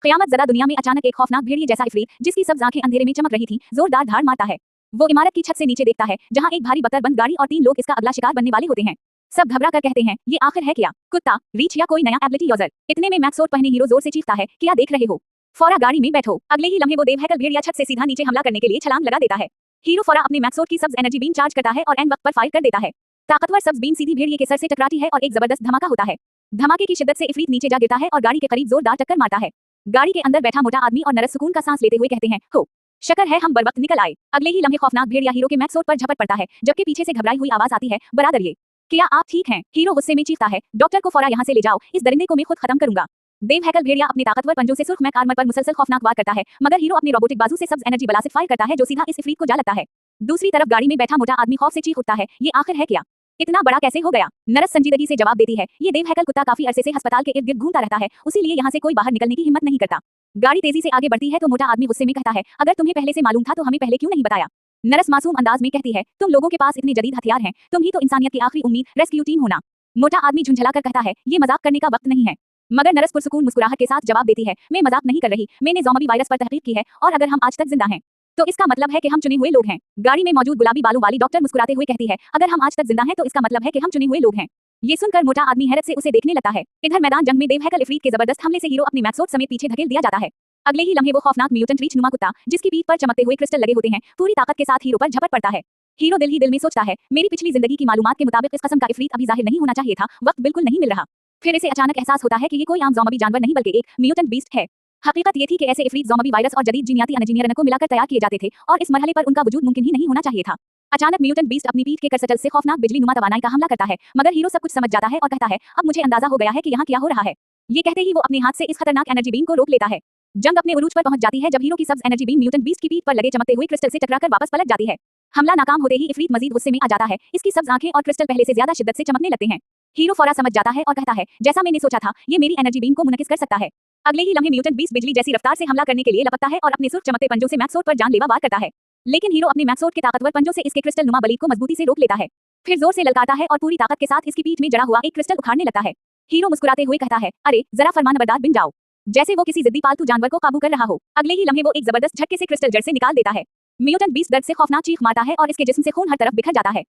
क़यामत ज़दा दुनिया में अचानक एक खौफनाक भेड़िए जैसा इफरीत, जिसकी सब आंखें अंधेरे में चमक रही थीं, जोरदार धाड़ मारता है। वो इमारत की छत से नीचे देखता है, जहां एक भारी बकरबंद गाड़ी और 3 लोग इसका अगला शिकार बनने वाले होते हैं। सब घबरा कर कहते हैं, ये आखिर है क्या? कुत्ता, रीछ या कोई नया एबिलिटी यूजर? इतने में मैक्स सूट पहने हीरो जोर से चीखता है, क्या देख रहे हो? फौरा गाड़ी में बैठो। अगले ही लम्हे वो देवहैकल भेड़िया छत से सीधा नीचे हमला करने के लिए छलांग लगा देता है। हीरो फौरा अपने मैक्स सूट की सब्ज एनर्जी बीम चार्ज करता है और एन वक्त पर फायर कर देता है। ताकतवर सब्ज बीम सीधी भेड़िए के सर से टकराती है और एक जबरदस्त धमाका होता है। धमाके की शिद्दत से इफरीत नीचे जा गिरता है और गाड़ी के करीब जोरदार टक्कर मारता है। गाड़ी के अंदर बैठा मोटा आदमी और नरस सुकून का सांस लेते हुए कहते हैं, हो शक्र है हम बर्वक्त निकल आए। अगले ही लम्हे खौफनाक भेड़िया हीरो के मैक्स सूट पर झपट पड़ता है, जबकि पीछे से घबराई हुई आवाज आती है, बरादर ये क्या आप ठीक हैं? हीरो गुस्से में चीखता है, डॉक्टर को फौरा यहाँ से ले जाओ, इस दरिंदे को मैं खुद खत्म करूंगा। देवहैकल भेड़िया अपने ताकतवर पंजों से सुर्ख मैक आर्मर पर मुसलसल खौफनाक वार करता है, मगर हीरो अपनी रोबोटिक बाजू से सब्ज एनर्जी ब्लास्ट फायर करता है जो सीधा इस इफरीत को जा लगता है। दूसरी तरफ गाड़ी में बैठा मोटा आदमी खौफ से चीख उठता है, ये आखिर है क्या? इतना बड़ा कैसे हो गया? नरस संजीदगी से जवाब देती है, ये देवहैकल कुत्ता काफी अरसे से अस्पताल के इर्द गिर्द घूमता रहता है, उसीलिए यहाँ से कोई बाहर निकलने की हिम्मत नहीं करता। गाड़ी तेजी से आगे बढ़ती है तो मोटा आदमी गुस्से में कहता है, अगर तुम्हें पहले से मालूम था तो हमें पहले क्यों नहीं बताया? नरस मासूम अंदाज में कहती है, तुम लोगों के पास इतने जदीद हथियार हैं, तुम ही तो इंसानियत की आखिरी उम्मीद, रेस्क्यू टीम होना। मोटा आदमी झुंझला कर कहता है, ये मजाक करने का वक्त नहीं है। मगर नरस पुरसुकून मुस्कुराहट के साथ जवाब देती है, मैं मजाक नहीं कर रही, मैंने ज़ॉम्बी वायरस पर तहकीक की है और अगर हम आज तक जिंदा हैं तो इसका मतलब है कि हम चुने हुए लोग हैं। गाड़ी में मौजूद गुलाबी बालों वाली डॉक्टर मुस्कुराते हुए कहती है, अगर हम आज तक जिंदा हैं तो इसका मतलब है कि हम चुने हुए लोग हैं। ये सुनकर मोटा आदमी हैरत से उसे देखने लगता है। इधर मैदान जंग में देवहैकल इफरीत के जबरदस्त हमले से हीरो अपनी मैक्स सूट समेत पीछे धकेल दिया जाता है। अगले ही लम्हे वो खौफनाक म्यूटेंट रीछ नुमा कुत्ता, जिसकी पीठ पर चमकते हुए क्रिस्टल लगे होते हैं, पूरी ताकत के साथ हीरो पर झपट पड़ता है। हीरो दिल ही दिल में सोचता है, मेरी पिछली जिंदगी की मालूमात के मुताबिक इस कसम का इफरीत अभी जाहिर नहीं होना चाहिए था, वक्त बिल्कुल नहीं मिल रहा। फिर इसे अचानक एहसास होता है कि ये कोई आम ज़ॉम्बी जानवर नहीं बल्कि एक म्यूटेंट बीस्ट है। हकीकत ये थी कि ऐसे इफरीत ज़ॉम्बी वायरस और जदीद जीनियाती इंजीनियरिंग को मिलाकर तैयार किए जाते थे और इस मरहले पर उनका वजूद मुमकिन ही नहीं होना चाहिए था। अचानक म्यूटेंट बीस्ट अपनी पीठ के करसटल से खौफनाक बिजली नुमा तवानाई का हमला करता है, मगर हीरो सब कुछ समझ जाता है और कहता है, अब मुझे अंदाजा हो गया है कि यहाँ क्या हो रहा है। ये कहते ही वो अपने हाथ से इस खतरनाक एनर्जी बीम को रोक लेता है। जंग अपने उरूज पर पहुंच जाती है जब हीरो की सब्ज एनर्जी बीम म्यूटेंट बीस्ट की पीठ पर लगे चमकते हुए क्रिस्टल से टकराकर वापस पलट जाती है। हमला नाकाम होते ही इफरीत मजीद गुस्से में आ जाता है, इसकी सब्ज आंखें और क्रिस्टल पहले से ज्यादा शिद्दत से चमकने लगते हैं। हीरो फौरा समझ जाता है और कहता है, जैसा मैंने सोचा था, ये मेरी एनर्जी बीम को मुनकिस कर सकता है। अगले ही लम्हे म्यूटेंट बीस्ट बिजली जैसी रफ्तार से हमला करने के लिए लपकता है और अपने सुर्ख चमकते पंजों से मैक्स सूट पर जानलेवा वार करता है। लेकिन हीरो अपने मैक्स सूट के ताकतवर पंजों से इसके क्रिस्टल नुमा बलीद को मजबूती से रोक लेता है। फिर जोर से ललकारता है और पूरी ताकत के साथ इसकी पीठ में जड़ा हुआ एक क्रिस्टल उखाड़ने लगता है। हीरो मुस्कुराते हुए कहता है, अरे जरा फरमानबरदार बन जाओ, जैसे वो किसी जिद्दी पालतू जानवर को काबू कर रहा हो। अगले ही लम्हे वो एक जबरदस्त झटके से क्रिस्टल जड़ से निकाल देता है। म्यूटेंट बीस्ट दर्द से खौफनाक चीख मारता है और इसके जिस्म से खून हर तरफ बिखर जाता है।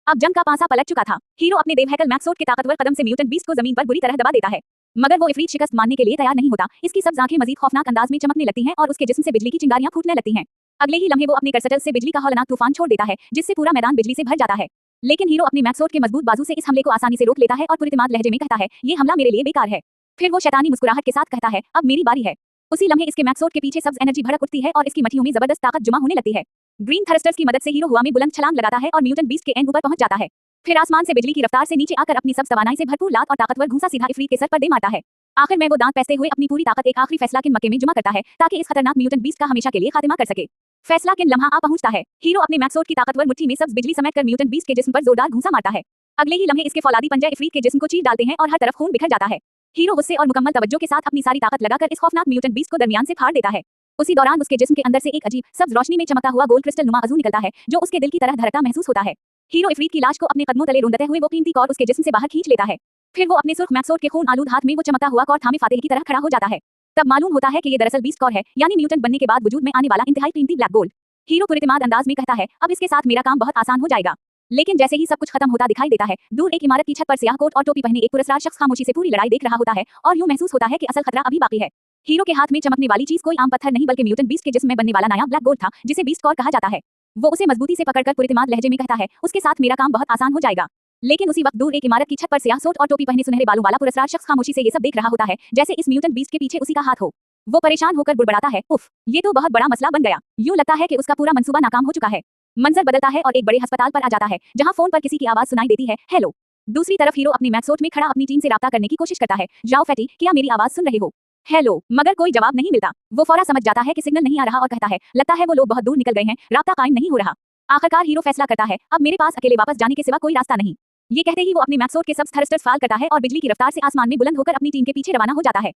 अब जंग का पांसा पलट चुका था। हीरो अपने देवहैकल मैक्स सूट के ताकतवर कदम से म्यूटेंट बीस्ट को जमीन पर बुरी तरह दबा देता है, मगर वो इफरीत शिकस्त मानने के लिए तैयार नहीं होता। इसकी सब आंखें मजीद खौफनाक अंदाज में चमकने लगती हैं और उसके जिस्म से बिजली की चिंगारियां फूटने लगती हैं। अगले ही लम्हे वो अपने करसटल से बिजली का हौलनाक तूफान छोड़ देता है, जिससे पूरा मैदान बिजली से भर जाता है। लेकिन हीरो अपनी मैक्स सूट के मजबूत बाजू से इस हमले को आसानी से रोक लेता है और पुरइत्माद लहजे में कहता है, ये हमला मेरे लिए बेकार है। फिर वो शैतानी मुस्कुराहट के साथ कहता है, अब मेरी बारी है। उसी लम्हे इसके मैक्स सूट के पीछे सब्ज एनर्जी भड़क उठती है और इसकी मठियों में जबरदस्त ताकत जमा होने लगती है। ग्रीन थरस्टर्स की मदद से हीरो हवा में बुलंद छलांग लगाता है और म्यूटेंट बीस्ट के एंड ऊपर पहुंच जाता है। फिर आसमान से बिजली की रफ्तार से नीचे आकर अपनी सब तवानाई से भरपूर लात और ताकतवर घूंसा सीधा इफरीत के सर पर दे मारता है। आखिर में वो दांत पैसते हुए अपनी पूरी ताकत एक आखिरी फैसला किन मक्के में जमा करता है, ताकि इस खतरनाक म्यूटेंट बीस्ट का हमेशा के लिए खात्मा कर सके। फैसला किन लम्हा आ पहुंचता है। हीरो अपने मैक्स सूट की ताकतवर मुट्ठी में सब्ज बिजली समेट कर म्यूटेंट बीस्ट के जिस्म पर जोरदार घूंसा मारता है। अगले ही लम्हे इसके फौलादी पंजा इफरीत के जिस्म को चीर डालते हैं और हर तरफ खून बिखर जाता है। हीरो गुस्से और मुकम्मल तवज्जो के साथ अपनी सारी ताकत लगाकर इस खौफनाक म्यूटेंट बीस्ट को दरमियान से फाड़ देता है। उसी दौरान उसके जिस्म के अंदर से एक अजीब सब्ज रोशनी में चमकता हुआ गोल क्रिस्टल नुमा अज़ू निकलता है, जो उसके दिल की तरह धड़कता महसूस होता है। हीरो इफरीत की लाश को अपने कदमों तले रूंधते हुए वो कीमती कौर उसके जिस्म से बाहर खींच लेता है। फिर वो अपने सुर्ख मैक्स सूट के खून आलूद हाथ में वो चमकता हुआ कौर थामे फातेह की तरह खड़ा हो जाता है। तब मालूम होता है कि ये दरअसल बीस्ट कौर है, यानी म्यूटेंट बनने के बाद वजूद में आने वाला इंतहाई कीमती ब्लैक गोल्ड। हीरो पुरइत्माद अंदाज में कहता है, अब इसके साथ मेरा काम बहुत आसान हो जाएगा। लेकिन जैसे ही सब कुछ खत्म होता दिखाई देता है, दूर एक इमारत की छत पर स्याह कोट और टोपी पहने एक पुरस्कार शख्स खामोशी से पूरी लड़ाई देख रहा होता है और यूं महसूस होता है कि असल खतरा अभी बाकी है। हीरो के हाथ में चमकने वाली चीज कोई आम पत्थर नहीं बल्कि म्यूटेंट बीस्ट के जिस्म में बनने वाला नया ब्लैक गोल्ड था, जिसे बीस्ट कौर कहा जाता है। वो उसे मजबूती से पकड़कर पुरइत्माद लहजे में कहता है, उसके साथ मेरा काम बहुत आसान हो जाएगा। लेकिन उसी वक्त दूर एक इमारत की छत पर स्याह सूट और टोपी पहने सुनहरे बालों वाला पुरस्कार शख्स खामोशी से ये सब देख रहा होता है, जैसे इस म्यूटेंट बीस्ट के पीछे उसी का हाथ हो। वो परेशान होकर बुड़बड़ाता है, उफ, ये तो बहुत बड़ा मसला बन गया। यूं लगता है कि उसका पूरा मंसूबा नाकाम हो चुका है। मंजर बदलता है और एक बड़े अस्पताल पर आ जाता है, जहां फोन पर किसी की आवाज सुनाई देती है, हेलो। दूसरी तरफ हीरो अपनी मैक्स सूट में खड़ा अपनी टीम से राब्ता करने की कोशिश करता है, जाओ फैटी, क्या मेरी आवाज सुन रहे हो? हेलो, मगर कोई जवाब नहीं मिलता। वो फौरा समझ जाता है कि सिग्नल नहीं आ रहा और कहता है, लगता है वो लोग बहुत दूर निकल गए हैं, राब्ता कायम नहीं हो रहा। आखिरकार हीरो फैसला करता है, अब मेरे पास अकेले वापस जाने के सिवा कोई रास्ता नहीं। ये कहते ही वो अपनी मैक्स सूट के सब थरस्टर्स फाल करता है और बिजली की रफ्तार से आसमान में बुलंद होकर अपनी टीम के पीछे रवाना हो जाता है।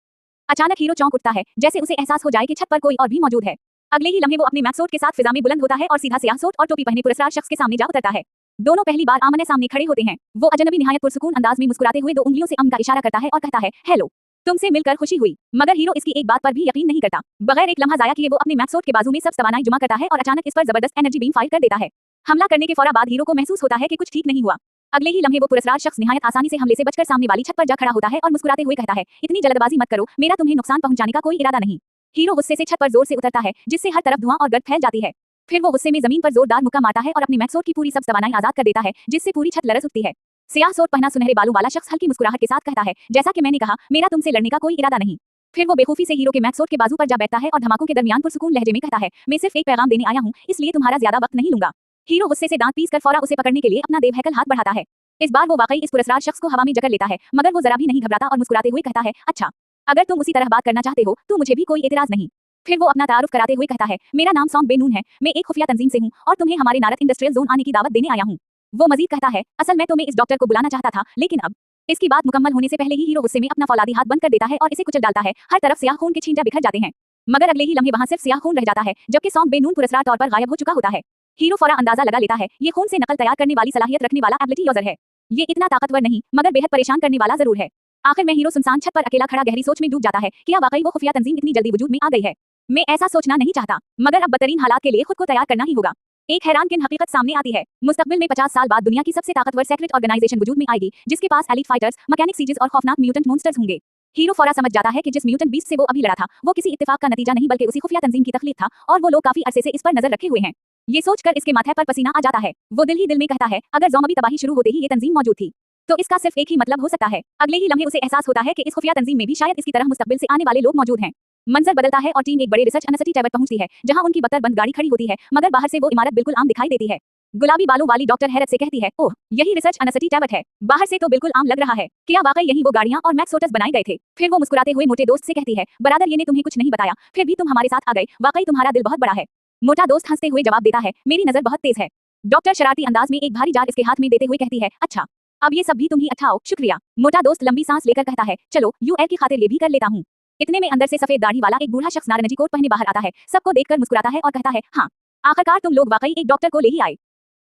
अचानक हीरो चौंक उठता है, जैसे उसे एहसास हो जाए कि छत पर कोई और भी मौजूद है। अगले ही लम्हे वो अपने मैक्स सूट के साथ फिजा में बुलंद होता है और सीधा स्याह सूट और टोपी पहने पुरस्कार शख्स के सामने जा उतरता है। दोनों पहली बार आमने सामने खड़े होते हैं। वो अजनबी निहायत पुरसुकून अंदाज में मुस्कुराते हुए दो उंगलियों से का इशारा करता है और कहता है, हेलो। तुमसे मिलकर खुशी हुई। मगर हीरो इसकी एक बात पर भी यकीन नहीं करता। बगैर एक लम्हा जाया किए वो अपने मैक्सोट के बाजू में सब तवानाई जमा करता है और अचानक इस पर जबरदस्त एनर्जी बीम फायर कर देता है। हमला करने के फौरन बाद हीरो को महसूस होता है कि कुछ ठीक नहीं हुआ। अगले ही लम्हे वो पुरस्कार शख्स निहायत आसानी से हमले से बचकर सामने वाली छत पर जा खड़ा होता है और मुस्कुराते हुए कहता है, इतनी जल्दबाजी मत करो, मेरा तुम्हें नुकसान पहुंचाने का कोई इरादा नहीं। हीरो गुस्से से छत पर जोर से उतरता है, जिससे हर तरफ धुआं और गर्द फैल जाती है। फिर वो गुस्से में जमीन पर जोरदार मुक्का मारता है और अपनी मैक्सोट की पूरी सब तवानाई आजाद कर देता है, जिससे पूरी छत लरज़ उठती है। सियाह सूट पहना सुनहरे बालों वाला शख्स हल्की मुस्कुराहट के साथ कहता है, जैसा कि मैंने कहा, मेरा तुमसे लड़ने का कोई इरादा नहीं। फिर वो बेखौफी से हीरो के मैक्सोट के बाजू पर जा बैठता है और धमाकों के दरमियान पुरसुकून लहजे में कहता है, मैं सिर्फ एक पैगाम देने आया हूँ, इसलिए तुम्हारा ज्यादा वक्त नहीं लूंगा। हीरो गुस्से से दांत पीस कर फौरन उसे पकड़ने के लिए अपना देवहैकल हाथ बढ़ाता है। इस बार वो वाकई इस पुरस्कार शख्स को हवा में जकड़ लेता है, मगर वो जरा भी नहीं घबराता और मुस्कुराते हुए कहता है, अच्छा, अगर तुम उसी तरह बात करना चाहते हो तो मुझे भी कोई एतराज नहीं। फिर वो अपना तारुफ कराते हुए कहता है, मेरा नाम सॉन्ग बेनून है, मैं एक खुफिया तंजीम से हूँ और तुम्हें हमारे नारद इंडस्ट्रियल जोन आने की दावत देने आया हूँ। वो मजीद कहता है, असल में तुम्हें इस डॉक्टर को बुलाना चाहता था, लेकिन अब इसकी बात मुकम्मल होने से पहले ही हीरो गुस्से में अपना फौलादी हाथ बंद कर देता है और इसे कुचल डालता है। हर तरफ स्याह खून के छींटे बिखर जाते हैं, मगर अगले ही लम्हे वहां सिर्फ स्याह खून रह जाता है, जबकि सॉन्ग बेनून पुरस्कार तौर पर गायब हो चुका होता है। हीरो फौरन अंदाजा लगा लेता है, ये खून से नकल तैयार करने वाली सलाहियत रखने वाला एबिलिटी यूजर है। ये इतना ताकतवर नहीं, मगर बेहद परेशान करने वाला जरूर है। आखिर में हीरो सुनसान छत पर अकेला खड़ा गहरी सोच में डूब जाता है, क्या वाकई वो खुफिया तंजीम इतनी जल्दी वजूद में आ गई है। मैं ऐसा सोचना नहीं चाहता, मगर अब बदतरीन हालात के लिए खुद को तैयार करना ही होगा। एक हैरानकुन हकीकत सामने आती है, मुस्तकबिल में 50 साल बाद दुनिया की सबसे ताकतवर सेक्रेट ऑर्गेनाइजेशन वजूद में आएगी, जिसके पास एलीट फाइटर्स, मैकेनिक सीजेस और खौफनाक म्यूटेंट मॉन्स्टर्स होंगे। हीरो फौरन समझ जाता है कि जिस म्यूटेंट बीस्ट से वो अभी लड़ा था, वो किसी इत्तेफाक का नतीजा नहीं बल्कि उसी खुफिया तंजीम की तख्लीक था, और वो लोग काफी अरसे से इस पर नजर रखे हुए हैं। ये सोचकर इसके माथे पर पसीना आ जाता है। वो दिल ही दिल में कहता है, अगर ज़ॉम्बी तबाही शुरू होते ही ये तंजीम मौजूद थी, तो इसका सिर्फ एक ही मतलब हो सकता है। अगले ही लम्हे उसे एहसास होता है कि इस खुफिया तंजीम में भी शायद इसकी तरह मुस्तकबिल से आने वाले लोग मौजूद हैं। मंजर बदलता है और टीम एक बड़े रिसर्च अनसिटी टैबर पहुंचती है, जहां उनकी बकर बंद गाड़ी खड़ी होती है, मगर बाहर से वो इमारत बिल्कुल आम दिखाई देती है। गुलाबी बालों वाली डॉक्टर हैरत से कहती है, ओह, यही रिसर्च अनसिटी टैबर है, बाहर से तो बिल्कुल आम लग रहा है, क्या वाकई यही वो गाड़ियां और मैक्सोटस बनाए गए थे। फिर वो मुस्कुराते हुए मोटे दोस्त से कहती है, बरादर, ये ने तुम्हें कुछ नहीं बताया, फिर भी तुम हमारे साथ आ गए, वाकई तुम्हारा दिल बहुत बड़ा है। मोटा दोस्त हंसते हुए जवाब देता है, मेरी नजर बहुत तेज है। डॉक्टर शरारती अंदाज में एक भारी जार इसके हाथ में देते हुए कहती है, अच्छा, अब ये सब भी तुम ही उठाओ, शुक्रिया। मोटा दोस्त लंबी सांस लेकर कहता है, चलो, यूएल की खातिर ये भी कर लेता हूँ। इतने में अंदर से सफेद दाढ़ी वाला एक बूढ़ा शख्स नारंगी कोट पहने बाहर आता है, सबको देखकर मुस्कुराता है और कहता है, हाँ, आखिरकार तुम लोग वाकई एक डॉक्टर को ले ही आए।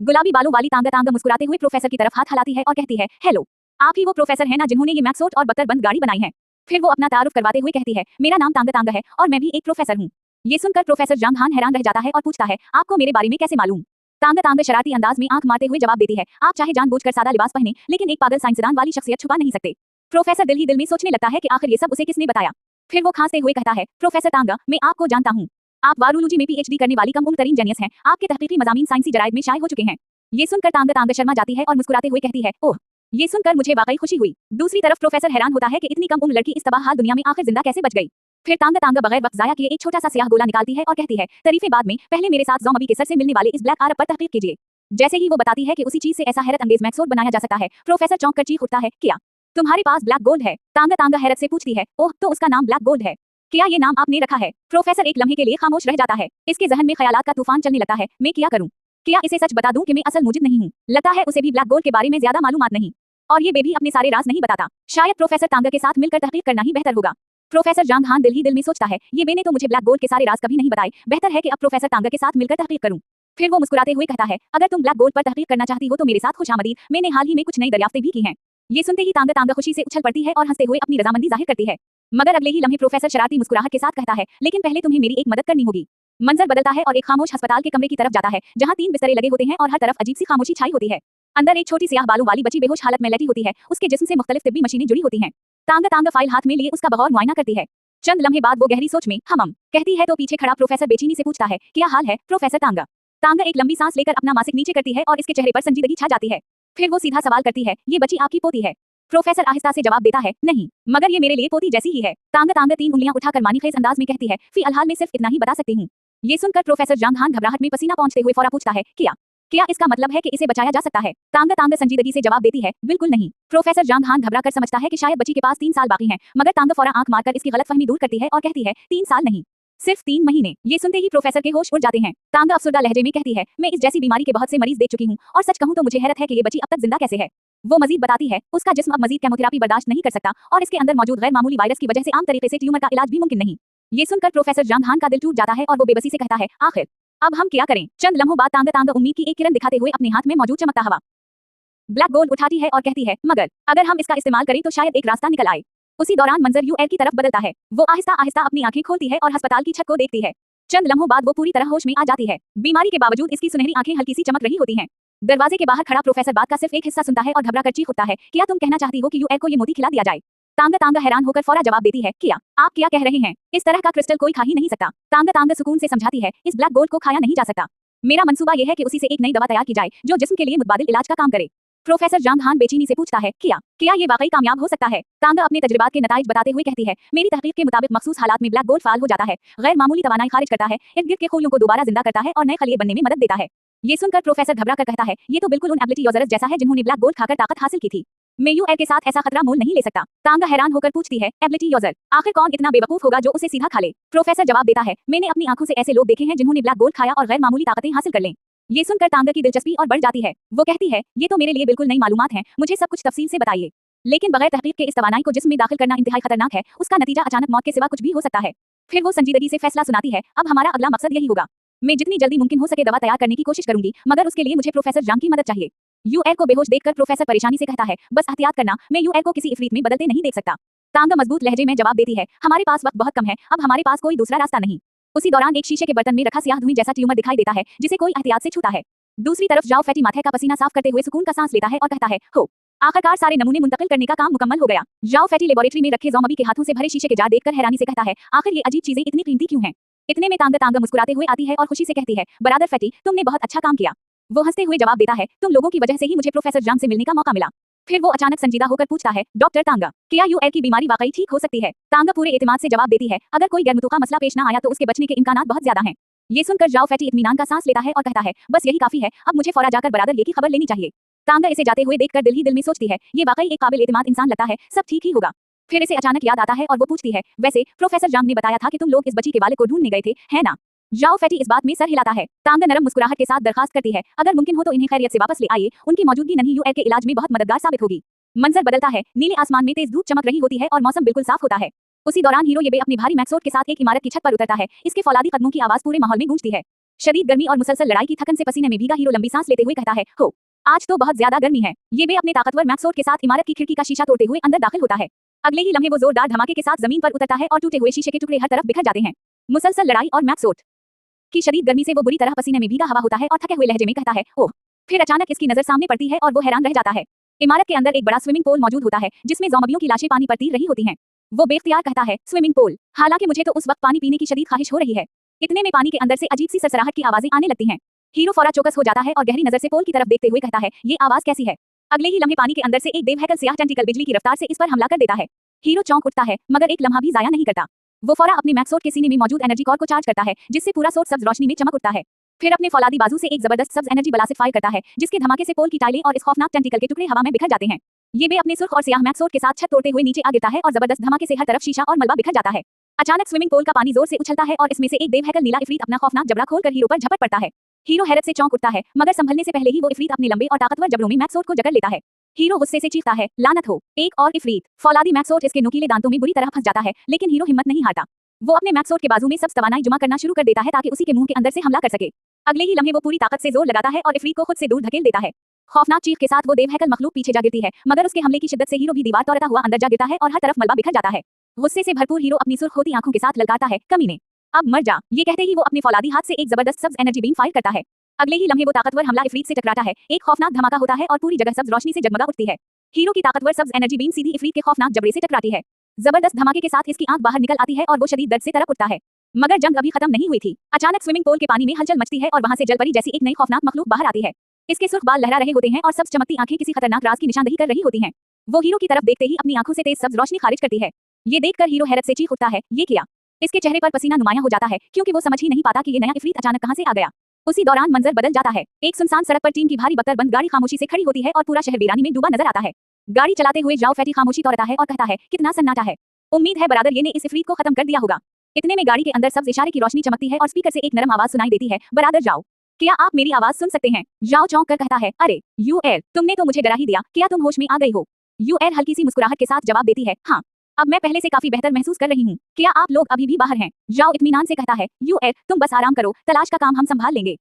गुलाबी बालों वाली तांगा मुस्कुराते हुए प्रोफेसर की तरफ हाथ हिलाती है और कहती है, हेलो, आप ही वो प्रोफेसर हैं ना जिन्होंने ये मैक्सोट और बकर बंद गाड़ी बनाई है। फिर वो अपना तारुफ करवाते हुए कहती है, मेरा नाम तांगा है और मैं भी एक प्रोफेसर हूँ। ये सुनकर प्रोफेसर जांगहान हैरान रह जाता है और पूछता है, आपको मेरे बारे में कैसे मालूम। तांगा शरारती अंदाज में आंख मारते हुए जवाब देती है, आप चाहे जानबूझकर सादा लिबास पहने, लेकिन एक पागल साइंसदान वाली शख्सियत छुपा नहीं सकते। प्रोफेसर दिल ही दिल में सोचने लगता है कि आखिर ये सब उसे किसने बताया। फिर वो खांसते हुए कहता है, प्रोफेसर तांगा, मैं आपको जानता हूँ, आप वारुलूजी में पीएचडी करने वाली कम उम्र तरीन जेनियस हैं, आपके तहकीकी मज़ामीन साइंसी जराइद में शाये हो चुके हैं। ये सुनकर तांगा शर्मा जाती है और मुस्कुराते हुए कहती है, ओह, ये सुनकर मुझे वाकई खुशी हुई। दूसरी तरफ प्रोफेसर हैरान होता है कि इतनी कम उम्र लड़की इस तबाह हाल दुनिया में आखिर जिंदा कैसे बच गई। फिर तांगा बगैर वक्त जाया किए एक छोटा सा स्याह गोला निकालती है और कहती है, तारीफे बाद में, पहले मेरे साथ ज़ॉम्बी के सर से मिलने वाले इस ब्लैक आर्ब पर तहकीक कीजिए। जैसे ही वो बताती है कि उसी चीज से ऐसा हैरत अंगेज मैक्सोट बनाया जा सकता है, प्रोफेसर चौंक कर चीख उठता है, क्या तुम्हारे पास ब्लैक गोल्ड है। तांगा हैरत से पूछती है, ओह, तो उसका नाम ब्लैक गोल्ड है, क्या ये नाम आपने रखा है। प्रोफेसर एक लम्हे के लिए खामोश रह जाता है, इसके जहन में ख्यालात का तूफान चलने लगता है, मैं क्या करूं, क्या इसे सच बता दूं कि मैं असल मुजिद नहीं हूं। लगता है उसे भी ब्लैक गोल्ड के बारे में ज्यादा मालूमात नहीं, और ये बेबी अपने सारे राज नहीं बताता। शायद प्रोफेसर तांगा के साथ मिलकर तहकीक करना ही बेहतर होगा। प्रोफेसर जांगहान दिल ही दिल में सोचता है, ये बेने तो मुझे ब्लैक गोल्ड के सारे राज कभी नहीं बताए, बेहतर है कि अब प्रोफेसर तांगा के साथ मिलकर तहकीक करूं। फिर वो मुस्कुराते हुए कहता है, अगर तुम ब्लैक गोल्ड पर तहकीक करना चाहती हो तो मेरे साथ खुशामदीद, मैंने हाल ही में कुछ नई दरियाफ्तें भी की हैं। ये सुनते ही तांगा खुशी से उछल पड़ती है और हंसते हुए अपनी रजामंदी जाहिर करती है। मगर अगले ही लम्हे प्रोफेसर शरारती मुस्कुराहट के साथ कहता है, लेकिन पहले तुम्हें मेरी एक मदद करनी होगी। मंजर बदलता है और एक खामोश अस्पताल के कमरे की तरफ जाता है, जहां 3 बिस्तरे लगे होते हैं और हर तरफ अजीब सी खामोशी छाई होती है। अंदर एक छोटी स्याह बालों वाली बच्ची बेहोश हालत में लेटी होती है, उसके जिस्म से मुख्तलिफ तिब्बी मशीनें जुड़ी होती हैं। तांगा फाइल हाथ में लिए उसका बगौर मुआयना करती है। चंद लम्हे बाद वो गहरी सोच में हम कहती है तो पीछे खड़ा प्रोफेसर बेचैनी से पूछता है, क्या हाल है प्रोफेसर तांगा। तांगा एक लंबी सांस लेकर अपना मासिक नीचे करती है और इसके चेहरे पर संजीदगी छा जाती है। फिर वो सीधा सवाल करती है, ये बच्ची आपकी पोती है। प्रोफेसर आहिस्ता से जवाब देता है, नहीं, मगर ये मेरे लिए पोती जैसी ही है। तांगा 3 उंगलियां उठाकर मानीखेज अंदाज में कहती है, फिलहाल मैं सिर्फ इतना ही बता सकती हूँ। ये सुनकर प्रोफेसर जांगहान घबराहट में पसीना पहुंचते हुए फौरन पूछता है, क्या इसका मतलब है कि इसे बचाया जा सकता है। तांगा संजीदगी से जवाब देती है, बिल्कुल नहीं। प्रोफेसर जांगहान घबराकर समझता है कि शायद बच्ची के पास 3 साल बाकी हैं, मगर तांगा फौरन आंख मारकर इसकी गलतफहमी दूर करती है और कहती है, 3 साल नहीं, सिर्फ 3 महीने। ये सुनते ही प्रोफेसर के होश उड़ जाते हैं। तांगा अफसरदा लहजे में कहती है, मैं इस जैसी बीमारी के बहुत से मरीज देख चुकी हूँ, और सच कहूँ तो मुझे हैरत है कि ये बच्ची अब तक जिंदा कैसे है। वो मजीद बताती है, उसका जिस्म अब मजीद केमोथेरापी बर्दाश्त नहीं कर सकता और इसके अंदर मौजूद गैर मामूली वायरस की वजह से आम तरीके से ट्यूमर का इलाज भी मुमकिन नहीं। ये सुनकर प्रोफेसर जांगहान का दिल टूट जाता है और वो बेबसी से कहता है, आखिर अब हम क्या करें। चंद लम्हों बाद तांगा उम्मीद की एक किरण दिखाते हुए अपने हाथ में मौजूद चमकता हवा ब्लैक गोल्ड उठाती है और कहती है, मगर अगर हम इसका इस्तेमाल करें तो शायद एक रास्ता निकल आए। उसी दौरान मंजर यूएल की तरफ बदलता है। वो आहिस्ता आहिस्ता अपनी आंखें खोलती है और अस्पताल की छत को देखती है। चंद लम्हों बाद वो पूरी तरह होश में आ जाती है। बीमारी के बावजूद इसकी सुनहरी आंखें हल्की सी चमक रही होती हैं। दरवाजे के बाहर खड़ा प्रोफेसर बात का सिर्फ एक हिस्सा सुनता है और घबरा कर चीख उठता है, क्या तुम कहना चाहती हो कि यूएल को ये मोती खिला दिया जाए? तांगा तांगा हैरान होकर फौरा जवाब देती है, क्या आप क्या कह रहे हैं? इस तरह का क्रिस्टल कोई खा ही नहीं सकता। तांगा तांगा सुकून से समझाती है, इस ब्लैक गोल्ड को खाया नहीं जा सकता। मेरा मंसूबा यह है कि उसी से एक नई दवा तैयार की जाए जो जिस्म के लिए मुतबादिल इलाज का काम करे। प्रोफेसर जांग हान बेचैनी से पूछता है, क्या ये वाकई कामयाब हो सकता है? तांगा अपने तजुर्बात के नताइज बताते हुए कहती है, मेरी तहकीक के मुताबिक मखसूस हालात में ब्लैक गोल्ड फाल हो जाता है, गैर मामूली तवानाई खारिज करता है, इर्द गिर्द के खूलियों को दोबारा जिंदा करता है और नए खलिए बनने में मदद देता है। ये सुनकर प्रोफेसर घबरा कर कहता है, ये तो बिल्कुल उन एबिलिटी यूजर्स जैसा है जिन्होंने ब्लैक गोल्ड खाकर ताकत हासिल की थी। मैं यूएल के साथ ऐसा खतरा मोल नहीं ले सकता। तांगा हैरान होकर पूछती है, एबिलिटी यूजर? आखिर कौन इतना बेवकूफ होगा जो उसे सीधा खा ले? प्रोफेसर जवाब देता है, मैंने अपनी आंखों से ऐसे लोग देखे हैं जिन्होंने ब्लैक गोल्ड खाया और गैर मामूली ताकतें हासिल कर लें। ये सुनकर तांगा की दिलचस्पी और बढ़ जाती है। वो कहती है, ये तो मेरे लिए बिल्कुल नई मालूमात हैं, मुझे सब कुछ तफसील से बताइए। लेकिन बगैर तहकीक के इस तवानाई को जिस्म में दाखिल करना इंतहाई खतरनाक है, उसका नतीजा अचानक मौत के सिवा कुछ भी हो सकता है। फिर वो संजीदगी से फैसला सुनाती है, अब हमारा अगला मकसद यही होगा। मैं जितनी जल्दी मुमकिन हो सके दवा तैयार करने की कोशिश करूंगी, मगर उसके लिए मुझे प्रोफेसर जांग की मदद चाहिए। यूएल को बेहोश देखकर प्रोफेसर परेशानी से कहता है, बस एहतियात करना, मैं यूएल को किसी इफरीत में बदलते नहीं देख सकता। तांगा मजबूत लहजे में जवाब देती है, हमारे पास वक्त बहुत कम है, अब हमारे पास कोई दूसरा रास्ता नहीं। उसी दौरान एक शीशे के बर्तन में रखा स्याह धुएं जैसा ट्यूमर दिखाई देता है, जिसे कोई एहतियात से छूता है। दूसरी तरफ जाओ फैटी माथे का पसीना साफ करते हुए सुकून का सांस लेता है और कहता है, हो आखिरकार सारे नमूने मुंतकिल करने का काम मुकम्मल हो गया। जाओ फैटी लेबोरेटरी में रखे ज़ॉम्बी के हाथों से भरे शीशे के जार देखकर हैरानी से कहता है, आखिर ये अजीब चीजें इतनी कीमती क्यों हैं? इतने में तांगा तांगा मुस्कुराते हुए आती है और खुशी से कहती है, बरादर फैटी, तुमने बहुत अच्छा काम किया। वो हंसते हुए जवाब देता है, तुम लोगों की वजह से ही मुझे प्रोफेसर जांग से मिलने का मौका मिला। फिर वो अचानक संजीदा होकर पूछता है, डॉक्टर तांगा, क्या यूएल की बीमारी वाकई ठीक हो सकती है? तांगा पूरे एतमाद से जवाब देती है, अगर कोई गैरमुतुका मसला पेश ना आया तो उसके बचने के इम्कानात बहुत ज्यादा हैं। ये सुनकर जाओ फैटी इत्मीनान का सांस लेता है और कहता है, बस यही काफी है, अब मुझे फौरा जाकर बरादर ये की खबर लेनी चाहिए। तांगा इसे जाते हुए देखकर दिल ही दिल में सोचती है, ये वाकई एक काबिल एतमाद इंसान लगता है, सब ठीक ही होगा। फिर इसे अचानक याद आता है और वो पूछती है, वैसे प्रोफेसर जांग ने बताया था कि तुम लोग इस बच्ची के वालिद को ढूंढने गए थे, है ना? जाओ फैटी इस बात में सर हिलाता है। तांगा नरम मुस्कुराहट के साथ दरखास्त करती है, अगर मुमकिन हो तो इन्हें खैरियत से वापस ले आइए, उनकी मौजूदगी नन्ही यूएल के इलाज में बहुत मददगार साबित होगी। मंजर बदलता है, नीले आसमान में तेज धूप चमक रही होती है और मौसम बिल्कुल साफ होता है। उसी दौरान हीरो ये अपनी भारी मैक्सोट के साथ एक इमारत की छत पर उतरता है। इसके फौलादी कदमों की आवाज पूरे माहौल में गूंजती है। शदीद गर्मी और मुसलसल लड़ाई की थकन से पसीने में भीगा हीरो लंबी सांस लेते हुए कहता है, हो आज तो बहुत ज्यादा गर्मी है। ये अपने ताकतवर मैक्सोट के साथ इमारत की खिड़की का शीशा तोड़ते हुए अंदर दाखिल होता है। अगले ही लम्हे वो जोरदार धमाके के साथ जमीन पर उतरता है और टूटे हुए शीशे के टुकड़े हर तरफ बिखर जाते हैं। मुसलसल लड़ाई और मैक्सोट की शदीद गर्मी से वो बुरी तरह पसीने में भीगा हवा होता है और थके हुए लहजे में कहता है, ओह। फिर अचानक इसकी नजर सामने पड़ती है और वो हैरान रह जाता है। इमारत के अंदर एक बड़ा स्विमिंग पूल मौजूद होता है, जिसमें ज़ॉम्बियों की लाशें पानी पर तैर रही होती हैं। वो बेख्तियार कहता है, स्विमिंग पूल। हालांकि मुझे तो उस वक्त पानी पीने की शदीद ख्वाहिश हो रही है। इतने में पानी के अंदर से अजीब सी सरसराहट की आवाजें आने लगती हैं। हीरो फौरा चौकस हो जाता है और गहरी नजर से पोल की तरफ देखते हुए कहता है, ये आवाज कैसी है? अगले ही लम्हे पानी के अंदर से एक देवहैकल सियाह टेंटिकल बिजली की रफ्तार से इस पर हमला कर देता है। हीरो चौंक उठता है, मगर एक लम्हा भी जाया नहीं करता। वो फौरा अपने मैक्सोट के सीने में मौजूद एनर्जी कॉर्ड को चार्ज करता है, जिससे पूरा सोट सब्ज रोशनी में चमक उठता है। फिर अपने फौलादी बाजू से एक जबरदस्त सब्ज एनर्जी ब्लास्ट फायर करता है, जिसके धमाके से पोल की टाइलें और इस खौफनाक टेंटिकल के टुकड़े हवा में बिखर जाते हैं। ये बे अपने सुर्ख और सियाह मैक्सोट के साथ छत तोड़ते हुए नीचे आ गिरता है और जबरदस्त धमाके से हर तरफ शीशा और मलबा बिखर जाता है। अचानक स्विमिंग पूल का पानी जोर से उछलता है और इसमें से एक देवहैकल नीला इफरीत अपना खौफनाक जबड़ा खोलकर हीरो पर झपट पड़ता है। हीरो हैरत से चौंक उठता है, मगर संभलने से पहले ही वो इफरीत अपने लंबे और ताकतवर जबड़ों में मैक्सोट को जकड़ लेता है। हीरो गुस्से से चीखता है, लानत हो, एक और इफरीत। फौलादी मैक्सोट इसके नुकीले दांतों में बुरी तरह फंस जाता है, लेकिन हीरो हिम्मत नहीं हारता। वो अपने मैक्सोट के बाजू में सब तवानाई जमा करना शुरू कर देता है ताकि उसी के मुंह के अंदर से हमला कर सके। अगले ही लम्हे वो पूरी ताकत से जोर लगाता है और इफरीत को खुद से दूर धकेल देता है। खौफनाक चीख के साथ वो देवहैकल मखलूक पीछे जा गिरती है, मगर उसके हमले की शिद्दत से हीरो भी दीवार तोड़ता हुआ अंदर जा गिरता है और हर तरफ मलबा बिखर जाता है। गुस्से से भरपूर हीरो अपनी सुर्ख होती आंखों के साथ ललकारता है, कमीने, अब मर जा। ये कहते ही वो अपने फौलादी हाथ से एक जबरदस्त सब्ज एनर्जी बीम फायर करता है। अगले ही लम्हे वो ताकतवर हमला इफरीत से टकराता है, एक खौफनाक धमाका होता है और पूरी जगह सब्ज रोशनी से जगमगा उठती है। हीरो की ताकतवर सब्ज एनर्जी बीम सीधी इफरीत के खौफनाक जबड़े से टकराती है। जबरदस्त धमाके के साथ इसकी आंख बाहर निकल आती है और वो शदीद दर्द से तड़प उठता है। मगर जंग अभी खत्म नहीं हुई थी। अचानक स्विमिंग पूल के पानी में हलचल मचती है और वहां से जलपरी जैसी एक नई खौफनाक मखलूक बाहर आती है। इसके सुर्ख बाल लहरा रहे होते हैं और सब्ज चमकती आंखें किसी खतरनाक राज की निशानदेही कर रही होती हैं। वो हीरो की तरफ देखते ही अपनी आंखों से तेज सब्ज रोशनी खारिज करती है। ये देखकर हीरो हैरत से चीख उठता है, ये क्या? इसके चेहरे पर पसीना नुमाया हो जाता है, क्योंकि वो समझ ही नहीं पाता कि ये नया इफरीत अचानक कहां से आ गया। उसी दौरान मंजर बदल जाता है। एक सुनसान सड़क पर टीम की भारी बख्तर बंद गाड़ी खामोशी से खड़ी होती है और पूरा शहर वीरानी में डूबा नजर आता है। गाड़ी चलाते हुए जाओ फैटी खामोशी तोड़ता है और कहता है, कितना सन्नाटा है। उम्मीद है बरादर ये ने इस इफरीत को खत्म कर दिया होगा। इतने में गाड़ी के अंदर सब्ज इशारे की रोशनी चमकती है और स्पीकर से एक नरम आवाज सुनाई देती है, बरादर जाओ, क्या आप मेरी आवाज सुन सकते हैं? जाओ चौंक कर कहता है, अरे यूएल, तुमने तो मुझे डरा ही दिया, क्या तुम होश में आ गई हो? यूएल हल्की सी मुस्कुराहट के साथ जवाब देती है, हाँ, अब मैं पहले से काफी बेहतर महसूस कर रही हूँ। क्या आप लोग अभी भी बाहर हैं? जाओ इत्मीनान से कहता है, यूएल, तुम बस आराम करो, तलाश का काम हम संभाल लेंगे।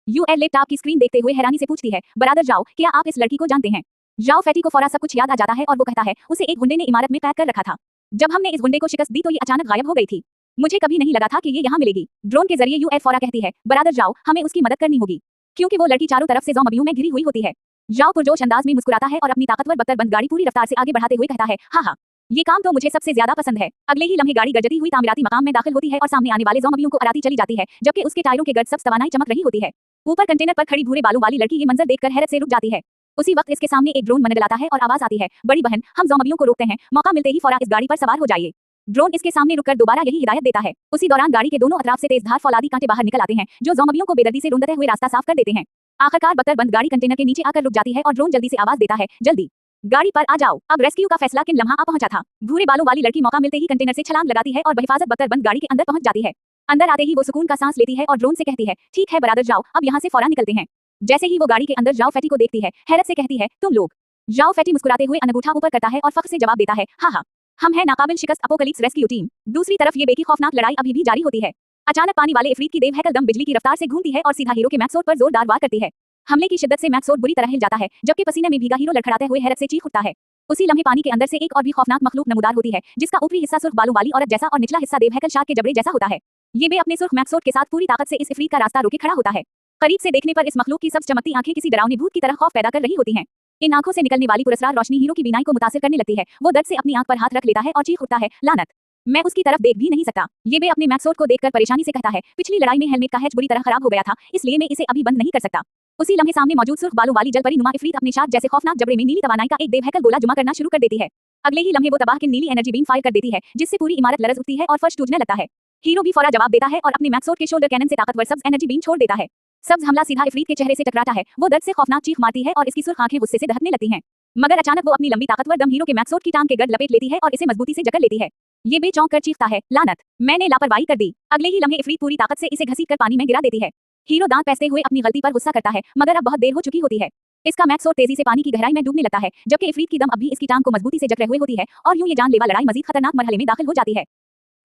यूएल लैपटॉप की स्क्रीन देखते हुए हैरानी से पूछती है, बरादर जाओ, क्या आप इस लड़की को जानते हैं? जाओ फैटी को फौरा सब कुछ याद आ जाता है और वो कहता है, उसे एक गुंडे ने इमारत में कैद कर रखा था। जब हमने इस गुंडे को शिकस्त दी तो ये अचानक गायब हो गई थी। मुझे कभी नहीं लगा था कि ये यहाँ मिलेगी। ड्रोन के जरिए यूएफओरा कहती है, बरादर जाओ, हमें उसकी मदद करनी होगी, क्योंकि वो लड़की चारों तरफ से ज़ॉम्बियों में घिरी हुई होती है। जाओ पुरजोश अंदाज में मुस्कुराता है और अपनी ताकतवर बख्तरबंद गाड़ी पूरी रफ्तार से आगे बढ़ाते हुए कहता है, हाँ हाँ, ये काम तो मुझे सबसे ज्यादा पसंद है। अगले ही लम्हे गाड़ी गरजती हुई तामीराती मकाम में दाखिल होती है और सामने आने वाले ज़ॉम्बियों को अराती चली जाती है, जबकि उसके टायरों के गर्द सब तवानाई चमक रही होती है। ऊपर कंटेनर पर खड़ी भूरे बालों वाली लड़की ये मंजर देखकर हैरत से रुक जाती है। उसी वक्त इसके सामने एक ड्रोन मंडलाता है और आवाज आती है, बड़ी बहन, हम ज़ॉम्बियों को रोकते हैं, मौका मिलते ही फौरा इस गाड़ी पर सवार हो जाइए। ड्रोन इसके सामने रुककर दोबारा यही हिदायत देता है। उसी दौरान गाड़ी के दोनों अतराफ से तेजधार फौलादी कांटे बाहर निकल आते हैं, जो ज़ॉम्बियों को बेदर्दी से रूंधते हुए रास्ता साफ कर देते हैं। आखिरकार बख्तरबंद गाड़ी कंटेनर के नीचे आकर रुक जाती है और ड्रोन जल्दी से आवाज देता है, जल्दी गाड़ी पर आ जाओ। अब रेस्क्यू का फैसला किन लम्हा आ पहुंचा था। भूरे बालों वाली लड़की मौका मिलते ही कंटेनर से छलांग लगाती है और बहिफाजत बख्तरबंद गाड़ी के अंदर पहुंच जाती है। अंदर आते ही वो सुकून का सांस लेती है और ड्रोन से कहती है, ठीक है बरादर जाओ, अब यहाँ से फौरन निकलते हैं। जैसे ही वो गाड़ी के अंदर जाओ फैटी को देखती है, हैरत से कहती है, तुम लोग। जाओ फैटी मुस्कुराते हुए अंगूठा ऊपर करता है और फख्र से जवाब देता है, हाँ हाँ, हम हैं नाकाबिल शिकस्त अपोकलिप्स रेस्क्यू टीम। दूसरी तरफ ये बेकी खौफनाक लड़ाई अभी भी जारी होती है। अचानक पानी वाले इफरीत की देव दम बिजली की रफ्तार से घूमती है और सीधा हीरो के मैक्सोट पर जोरदार वार करती है। हमले की शिद्दत से मैक्सोट बुरी तरह हिल जाता है, जबकि पसीने में भीगा हीरो लड़खड़ाते हुए हैरत से चीख उठता है। उसी लम्हे पानी के अंदर से एक और भी खौफनाक मखलूक नमूदार होती है, जिसका ऊपरी हिस्सा सुर्ख बालों वाली औरत जैसा और निचला हिस्सा देव शार्क के जबड़े जैसा होता है। ये बे अपने सुर्ख मैक्सोट के साथ पूरी ताकत से इस इफरीत का रास्ता रोके खड़ा होता है। करीब से देखने पर इस मखलूक की सब चमकती आंखें किसी डरावनी भूत की तरह खौफ पैदा कर रही होती हैं। इन आंखों से निकलने वाली पुरस्कार रोशनी हीरो की बीनाई को मुतासिर करने लगती है। वो दर्द से अपनी आंख पर हाथ रख लेता है और चीख उठता है, लानत, मैं उसकी तरफ देख भी नहीं सकता। ये बे अपने मैक्सोट को देखकर परेशानी से कहता है, पिछली लड़ाई में हेलमेट का हैच बुरी तरह खराब हो गया था, इसलिए मैं इसे अभी बंद नहीं कर सकता। उसी लम्हे सामने मौजूद सुर्ख बालों वाली जलपरी नुमा इफरीत अपने शार्क जैसे खौफनाक जबड़े में नीली तवानाई का एक देवहैकल गोला जुमा करना शुरू कर देती है। अगले ही लम्हे वो तबाह की नीली एनर्जी बीम फायर कर देती है, जिससे पूरी इमारत लरज उठती है और फर्श टूटने लगता है। हीरो भी फौरा जवाब देता है और अपने मैक्सोट के शोल्डर कैनन से ताकतवर सब्ज एनर्जी बीम छोड़ देता है। सब्ज हमला सीधा इफरीत के चेहरे से टकराता है। वो दर्द से खौफनाक चीख मारती है और इसकी सुर्ख आंखें गुस्से से दहकने लगती हैं। मगर अचानक वो अपनी लंबी ताकतवर दम हीरो के मैक्सोट की टांग के गर्द लपेट लेती है और इसे मजबूती से जकड़ लेती है। ये बे चौंक कर चीखता है, लानत, मैंने लापरवाही कर दी। अगले ही लम्हे इफरीत पूरी ताकत से इसे घसीट कर पानी में गिरा देती है। हीरो दांत पैसते हुए अपनी गलती पर गुस्सा करता है, मगर अब बहुत देर हो चुकी होती है। इसका मैक्सोट तेजी से पानी की गहराई में डूबने लगता है, जबकि इफरीत की दम अब भी इसकी टांग को मजबूती से जकड़े हुए होती है और यूं ये जानलेवा लड़ाई मजीद खतरनाक मरहले में दाखिल हो जाती है।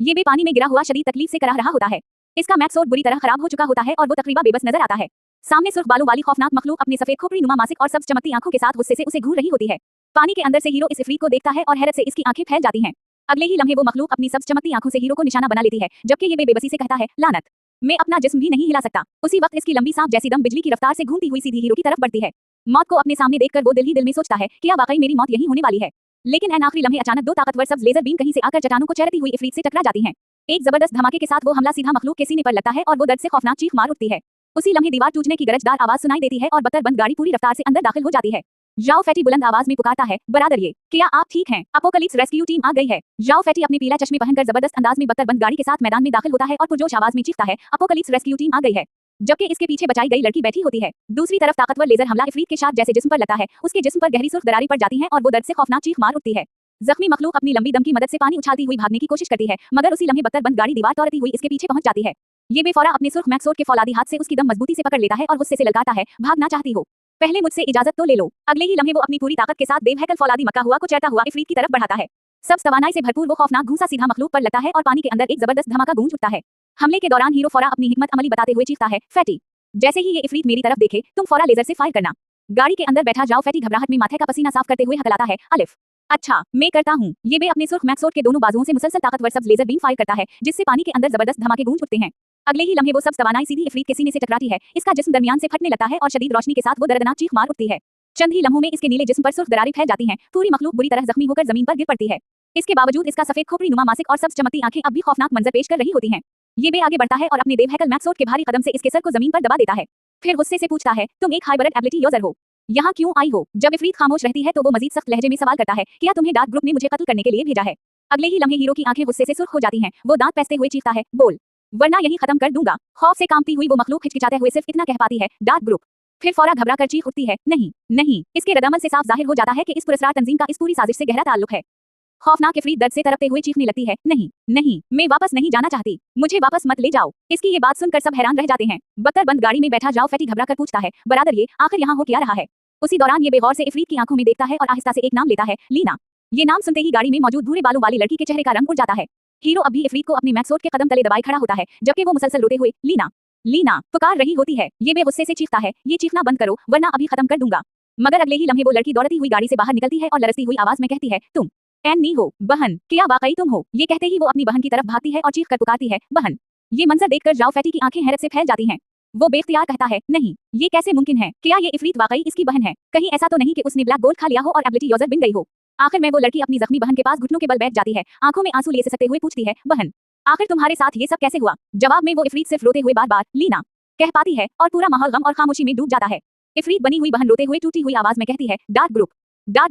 ये बे पानी में गिरा हुआ शदीद तकलीफ से कराह रहा होता है। इसका मैक्सोट बुरी तरह खराब हो चुका होता है और वो तकरीबा बेबस नजर आता है। सामने सुर्ख बालों वाली खौफनाक मखलूक अपने सफेद खोपड़ी नुमा मासिक और सब चमकती आंखों के साथ गुस्से से उसे घूर रही होती है। पानी के अंदर से हीरो इस इफरीत को देखता है और हैरत से इसकी आंखें फैल जाती हैं। अगले ही लम्हे वो मखलूक अपनी सब चमकती आंखों से हीरो को निशाना बना लेती है, जबकि ये बेबसी से कहता है, लानत, मैं अपना जिस्म भी नहीं हिला सकता। उसी वक्त इसकी लंबी सांप जैसी दम बिजली की रफ्तार से घूमती हुई सीधी हीरो की तरफ बढ़ती है। मौत को अपने सामने देखकर वो दिल ही दिल में सोचता है, क्या वाकई मेरी मौत यही होने वाली है। लेकिन ऐन आखिरी लम्हे अचानक दो ताकतवर सब्ज लेजर बीम कहीं से आकर चट्टानों को चैरती हुई इफरीत से टकरा जाती हैं। एक जबरदस्त धमाके के साथ वो हमला सीधा मखलूक के सीने पर लगता है और वो दर्द से खौफनाक चीख मार उठती है। उसी लम्हे दीवार टूटने की गरजदार आवाज सुनाई देती है और बख्तरबंद गाड़ी पूरी रफ्तार से अंदर दाखिल हो जाती है। जाओ फैटी बुलंद आवाज में पुकारता है, बरादर ये, क्या आप ठीक हैं? अपोकलिप्स रेस्क्यू टीम आ गई है। जाओ फैटी अपने पीला चश्मे पहनकर जबरदस्त अंदाज में बख्तरबंद गाड़ी के साथ मैदान में दाखिल होता है और पुरजोश आवाज में चीखता है, अपोकलिप्स रेस्क्यू टीम आ गई है। जबकि इसके पीछे बचाई गई लड़की बैठी होती है। दूसरी तरफ ताकतवर लेजर हमला इफरीत के शार्क जैसे जिस्म पर लगता है। उसके जिस्म पर गहरी सुर्ख दरारें पड़ जाती हैं और वो दर्द से खौफनाक चीख मार उठती है। जख्मी मखलूक अपनी लंबी दम की मदद से पानी उछालती हुई भागने की कोशिश करती है, मगर उसी लम्हे बख्तरबंद गाड़ी दीवार तोड़ती हुई इसके पीछे पहुंच जाती है। ये बेफौरा अपने सुर्ख मैक्सोट के फौलादी हाथ से उसकी दम मजबूती से पकड़ लेता है और गुस्से से ललकारता है, भागना चाहती हो? पहले मुझसे इजाजत तो ले लो। अगले ही लम्हे वो अपनी पूरी ताकत के साथ देवहैकल फौलादी मक्का हुआ को चढ़ता हुआ इफरीत की तरफ बढ़ाता है। सब तवानाई से भरपूर वो खौफनाक घूंसा सीधा मखलूक पर लगता है और पानी के अंदर एक जबरदस्त धमाका गूंज उठता है। हमले के दौरान हीरो फौरा अपनी हिकमत अमली बताते हुए चीखता है, फैटी, जैसे ही ये इफरीत मेरी तरफ देखे तुम फौरा लेजर से फायर करना। गाड़ी के अंदर बैठा जाओ फैटी घबराहट में माथे का पसीना साफ करते हुए हकलाता है, अलिफ, अच्छा मैं करता हूँ। ये बे अपने सुर्ख मैक्सोट के दोनों बाजुओं से मुसलसल ताकतवर सब लेजर बीम फायर करता है, जिससे पानी के अंदर जबरदस्त धमाके गूंज उठते हैं। अगले ही लम्हे वो सब तवानाई सीधी इफरीत के सीने से टकराती है। इसका जिस्म दरमियान से फटने लगता है और शदीद रोशनी के साथ वो दर्दनाक चीख मार उठती है। चंद ही लम्हों में इसके नीले जिस्म पर सुर्ख दरारें फैल जाती हैं। पूरी मखलूक बुरी तरह जख्मी होकर जमीन पर गिर पड़ती है। इसके बावजूद इसका सफेद खोपड़ी नुमा मासिक और सब चमकती आंखें अब भी खौफनाक मंजर पेश कर रही होती हैं। ये बे आगे बढ़ता है और अपने देवहैकल मैक्सोट के भारी कदम से इसके सर को जमीन पर दबा देता है। फिर गुस्से से पूछता है, तुम एक हाइब्रिड एबिलिटी यूजर हो, यहाँ क्यों आई हो? जब इफरीत खामोश रहती है तो वो मजीद सख्त लहजे में सवाल करता है, क्या तुम्हें डार्क ग्रुप ने मुझे कत्ल करने के लिए भेजा है? अगले ही लम्हे हीरो की आंखें गुस्से से सुर्ख हो जाती हैं। वो दांत पैसते हुए चीखता है, बोल, वरना यही खत्म कर दूंगा। खौफ से कांपती हुई वो मखलूक हिचकिचाते हुए सिर्फ इतना कह पाती है, डार्क ग्रुप। फिर फौरा घबरा कर चीख उठती है, नहीं नहीं। इसके रद्दअमल से साफ जाहिर हो जाता है कि इस पुरस्कार तंजीम का इस पूरी साजिश से गहरा ताल्लुक है। खौफनाक इफरीत दर्द से तड़पते हुए चीखने लगती है, नहीं नहीं, मैं वापस नहीं जाना चाहती, मुझे वापस मत ले जाओ। इसकी ये बात सुनकर सब हैरान रह जाते हैं। बख्तरबंद गाड़ी में बैठा जाओ फैटी घबरा कर पूछता है, बरादर ये आखिर यहाँ हो क्या रहा है? उसी दौरान ये बेगौर से इफरीत की आंखों में देखता है और आहिस्ता से एक नाम लेता है, लीना। ये नाम सुनते ही गाड़ी में मौजूद भूरे बालों वाली लड़की के चेहरे का रंग उड़ जाता है। हीरो अभी इफरीत को अपनी मैक्सोट के कदम तले दबाए खड़ा होता है, जबकि वो मुसलसल रोते हुए लीना लीना पुकार रही होती है। ये बे गुस्से से चीखता है, ये चीखना बंद करो वरना अभी खत्म कर दूंगा। मगर अगले ही लम्हे वो लड़की दौड़ती हुई गाड़ी से बाहर निकलती है और लरसती हुई आवाज में कहती है, तुम एनी हो, बहन, क्या वाकई तुम हो? ये कहते ही वो अपनी बहन की तरफ भागती है और चीख कर पुकारती है, बहन। ये मंजर देखकर जाओ फैटी की आंखें हैरत से फैल जाती हैं। वो बेख्तियार कहता है, नहीं, ये कैसे मुमकिन है? क्या ये इफरीत वाकई इसकी बहन है? कहीं ऐसा तो नहीं कि उसने ब्लैक गोल्ड खा लिया हो और एबिलिटी यूजर बन गई हो? आखिर में वो लड़की अपनी जख्मी बहन के पास घुटनों के बल बैठ जाती है, आंखों में आंसू लिए सिसकते हुए पूछती है, बहन, आखिर तुम्हारे साथ ये सब कैसे हुआ? जवाब में वो इफरीत सिर्फ रोते हुए बार बार लीना कह पाती है और पूरा माहौल गम और खामोशी में डूब जाता है। इफरीत बनी हुई बहन रोते हुए टूटी हुई आवाज में कहती है, डार्क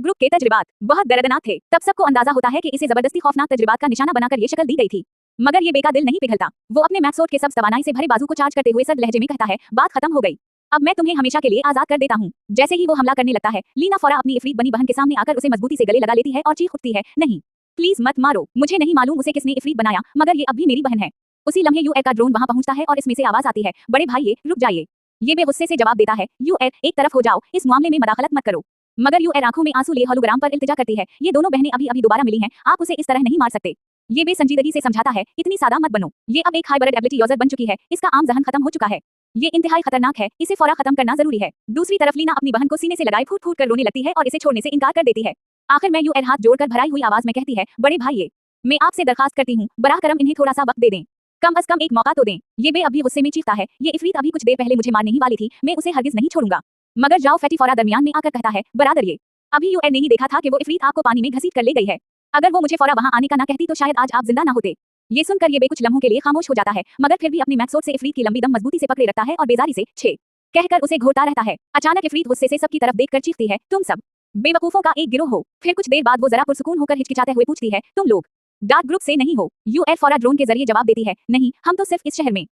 ग्रुप के तजुर्बात बहुत दर्दनाक थे। तब सबको अंदाजा होता है कि इसे जबरदस्ती खौफनाक तजुर्बात का निशाना बनाकर ये शक्ल दी गई थी। मगर ये बेका दिल नहीं पिघलता। वो अपने मैक्सोट के सब तवानाई से भरे बाजू को चार्ज करते हुए सर्द लहजे में कहता है, बात खत्म हो गई। अब मैं तुम्हें हमेशा के लिए आजाद कर देता हूँ। जैसे ही वो हमला करने लगता है, लीना फौरा अपनी इफरीत बनी बहन के सामने आकर उसे मजबूती से गले लगा लेती है और चीख उठती है, नहीं, प्लीज मत मारो। मुझे नहीं मालूम उसे किसने इफरीत बनाया, मगर ये अब भी मेरी बहन है। उसी लम्हे यूएल का ड्रोन वहां पहुंचता है और इसमें से आवाज आती है, बड़े भाई ये रुक जाइए। ये बेगुस्से से जवाब देता है, यूएल एक तरफ हो जाओ, इस मामले में मदाखलत मत करो। मगर यूएल आंखों में आंसू लिए होलोग्राम पर इल्तिजा करती है, ये दोनों बहनें अभी अभी दोबारा मिली हैं, आप उसे इस तरह नहीं मार सकते। ये बेसंजीदगी से समझाता है, इतनी सादा मत बनो। ये अब एक हाइब्रिड एबिलिटी यूजर बन चुकी है, इसका आम जहन खत्म हो चुका है। ये इंतहाई खतरनाक है, इसे फौरा खत्म करना जरूरी है। दूसरी तरफ लीना अपनी बहन को सीने से लगाए फूट फूट कर रोने लगती है और इसे छोड़ने से इनकार कर देती है। आखिर में यूएल हाथ जोड़कर भराई हुई आवाज में कहती है, बड़े भाई मैं आपसे दरखास्त करती हूँ, बराह करम इन्हें थोड़ा सा वक्त दे दें। कम अज कम एक मौका तो दें। ये बे अभी गुस्से में चीखता है, ये इफरीत अभी कुछ देर पहले मुझे मारने ही वाली थी, मैं उसे हरगिज नहीं छोड़ूंगा। मगर जाओ फैटी फौरा दरमियान में आकर कहता है, बरादर ये अभी यूएल ने ही देखा था कि वो इफरीत आपको पानी में घसीट कर ले गई है। अगर वो मुझे फौरा वहां आने का ना कहती तो शायद आज आप जिंदा ना होते। ये सुनकर ये बे कुछ लम्हों के लिए खामोश हो जाता है, मगर फिर भी अपनी मैक्सोट से इफरीत की लंबी दम मजबूती से पकड़े रखता है और बेजारी से छे कहकर उसे घोरता रहता है। अचानक इफरीत गुस्से से सबकी तरफ देखकर चीखती है, तुम सब बेवकूफों का एक गिरोह हो। फिर कुछ देर बाद वो जरा पुरसुकून होकर हिचकिचाते हुए पूछती है, तुम लोग डार्क ग्रुप से नहीं हो? यूएल फौरा ड्रोन के जरिए जवाब देती है, नहीं, हम तो सिर्फ इस शहर में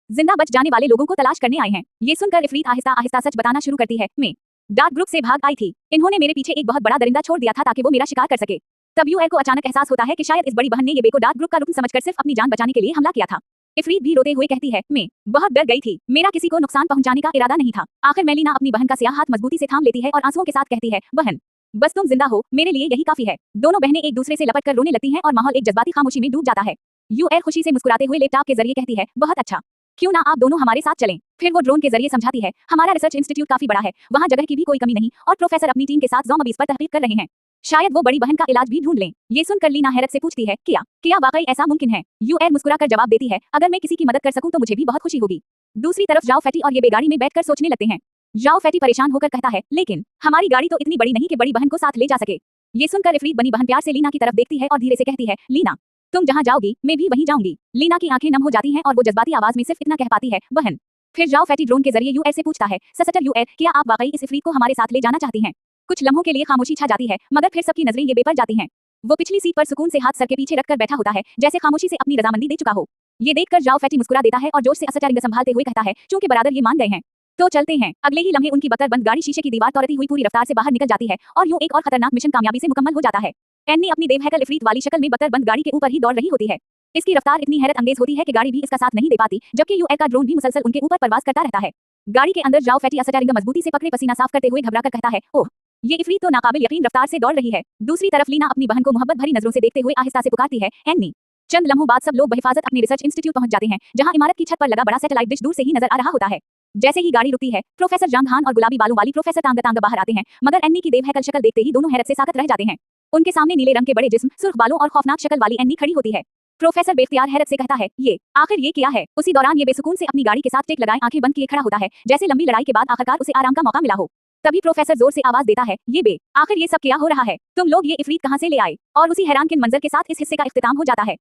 जिंदा बच जाने वाले लोगों को तलाश करने आए हैं। ये सुनकर इफरीत आहिस्ता आहिस्ता सच बताना शुरू करती है, मैं डार्क ग्रुप से भाग आई थी। इन्होंने मेरे पीछे एक बहुत बड़ा दरिंदा छोड़ दिया था ताकि वो मेरा शिकार कर सके। तब यूएल को अचानक एहसास होता है कि शायद इस बड़ी बहन ने ये बे को डार्क ग्रुप का रुकन समझकर सिर्फ अपनी जान बचाने के लिए हमला किया था। इफरीत भी रोते हुए कहती है, मैं बहुत डर गई थी, मेरा किसी को नुकसान पहुंचाने का इरादा नहीं था। आखिर में लीना अपनी बहन का स्याह हाथ मजबूती से थाम लेती है और आंसुओं के साथ कहती है, बहन, बस तुम जिंदा हो, मेरे लिए यही काफी है। दोनों बहनें एक दूसरे से लपट कर रोने लगती हैं और माहौल एक जज्बाती खामोशी में डूब जाता है। यूएल खुशी से मुस्कुराते हुए लैपटॉप के जरिए कहती है, बहुत अच्छा, क्यों ना आप दोनों हमारे साथ चलें। फिर वो ड्रोन के जरिए समझाती है, हमारा रिसर्च इंस्टीट्यूट काफी बड़ा है, वहाँ जगह की भी कोई कमी नहीं और प्रोफेसर अपनी टीम के साथ ज़ॉम्बीज़ पर तहकीक कर रहे हैं। शायद वो बड़ी बहन का इलाज भी ढूंढ लें। ये सुनकर लीना हैरत से पूछती है, क्या वाकई ऐसा मुमकिन है? यूएल मुस्कुराकर जवाब देती है, अगर मैं किसी की मदद कर सकूं तो मुझे भी बहुत खुशी होगी। दूसरी तरफ जाओ फैटी और ये बेगाड़ी में बैठकर सोचने लगते हैं। जाओ फैटी परेशान होकर कहता है, लेकिन हमारी गाड़ी तो इतनी बड़ी नहीं कि बड़ी बहन को साथ ले जा सके। ये सुनकर इफरीत बनी बहन प्यार से लीना की तरफ देखती है और धीरे से कहती है, लीना, तुम जहाँ जाओगी मैं भी वहीं जाऊंगी। लीना की आंखें नम हो जाती हैं और वो जज्बाती आवाज में सिर्फ इतना कह पाती है, बहन। फिर जाओ फैटी ड्रोन के जरिए यूएल से पूछता है, सचर यूएल, क्या आप वाकई इस इफरीत को हमारे साथ ले जाना चाहती हैं? कुछ लम्हों के लिए खामोशी छा जाती है, मगर फिर सबकी नजरें ये बे पर जाती हैं। वो पिछली सीट पर सुकून से हाथ सर के पीछे रखकर बैठा होता है, जैसे खामोशी से अपनी रजामंदी दे चुका हो। ये देखकर जाओ फैटी मुस्कुरा देता है और जोश से असचारिंग संभालते हुए कहता है, चूंकि बरादर ये मान गए हैं तो चलते हैं। अगले ही लम्हे उनकी बकर बंद गाड़ी शीशे की दीवार तोड़ती हुई पूरी रफ्तार से बाहर निकल जाती है और यूं एक और खतरनाक मिशन कामयाबी से मुकम्मल हो जाता है। एन्नी अपनी देवहैकल इफरीत वाली शक्ल में बकर बंद गाड़ी के ऊपर ही दौड़ रही होती है। इसकी रफ्तार इतनी हैरत अंगेज होती है कि गाड़ी भी इसका साथ नहीं दे पाती, जबकि यूएल का ड्रोन भी मुसलसल उनके ऊपर परवाज करता रहता है। गाड़ी के अंदर जाओ फैटी असचारिंग मजबूती से पकड़े पसीना साफ करते हुए घबराकर कहता है, ओह, ये इफरीत तो नाकाबिल यकीन रफ्तार से दौड़ रही है। दूसरी तरफ लीना अपनी बहन को मोहब्बत भरी नजरों से देखते हुए आहिस्ता से पुकारती है, एन्नी। चंद लम्हों बाद सब लोग बहिफाजत अपने रिसर्च इंस्टीट्यूट पहुंच जाते हैं, जहां इमारत की छत पर लगा बड़ा सैटेलाइट डिश दूर से ही नजर आ रहा होता है। जैसे ही गाड़ी रुकती है, प्रोफेसर जांगहान और गुलाबी बालों वाली प्रोफेसर तांग बाहर आते हैं, मगर एन्नी की देवहैकल शक्ल देखते ही दोनों हैरत से साकत रह जाते हैं। उनके सामने नीले रंग के बड़े जिस्म, सुर्ख बालों और खौफनाक शक्ल वाली एन्नी खड़ी होती है। प्रोफेसर बेख्तियार हैरत से कहता है, ये आखिर ये क्या है? उसी दौरान ये बेसुकून से अपनी गाड़ी के साथ टेक लगाए आंखें बंद किए खड़ा होता है, जैसे लंबी लड़ाई के बाद आखिरकार उसे आराम का मौका मिला हो। तभी प्रोफेसर जोर से आवाज देता है, ये बे, आखिर ये सब क्या हो रहा है? तुम लोग ये इफरीत कहां से ले आए? और उसी हैरानकिन मंजर के साथ इस हिस्से का इख्तिताम हो जाता है।